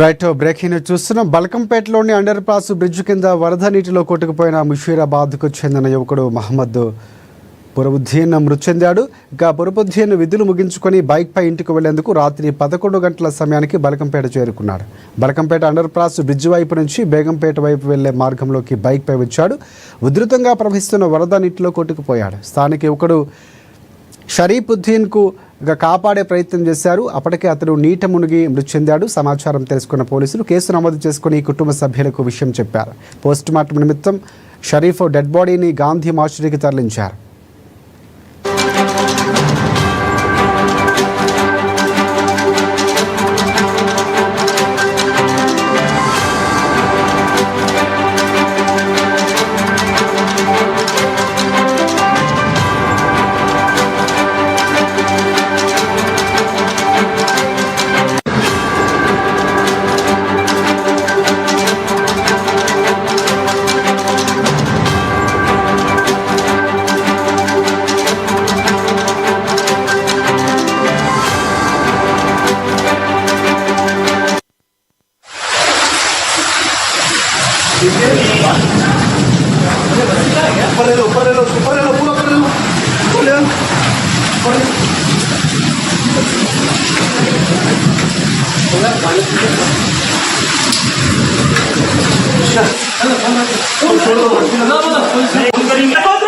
Right breaking చూస్తున్నాం. బల్కంపేటలోని under pass bridge కింద వరద నీటిలో కొట్టుకుపోయిన ముషీరాబాద్కు చెందిన యువకుడు మహమ్మద్ పురబుద్దీన్ మృతి చెందాడు. ఇక పురబుద్దీన్ విధులు ముగించుకొని బైక్పై ఇంటికి వెళ్లేందుకు రాత్రి 11 గంటల సమయానికి బల్కంపేట చేరుకున్నాడు. బల్కంపేట అండర్ పాస్ బ్రిడ్జ్ వైపు నుంచి బేగంపేట వైపు వెళ్లే మార్గంలోకి బైక్పై వచ్చాడు. ఉధృతంగా ప్రవహిస్తున్న వరద నీటిలో కొట్టుకుపోయాడు. స్థానిక యువకుడు షరీఫుద్దీన్కు కాపాడే ప్రయత్నం చేశారు. అప్పటికే అతడు నీట మునిగి మృతి చెందాడు. సమాచారం తెలుసుకున్న పోలీసులు కేసు నమోదు చేసుకుని కుటుంబ సభ్యులకు విషయం చెప్పారు. పోస్టుమార్టం నిమిత్తం షరీఫ్ డెడ్ బాడీని గాంధీ మార్చురీకి తరలించారు. Párelo, puro párelo. Julián. Hola.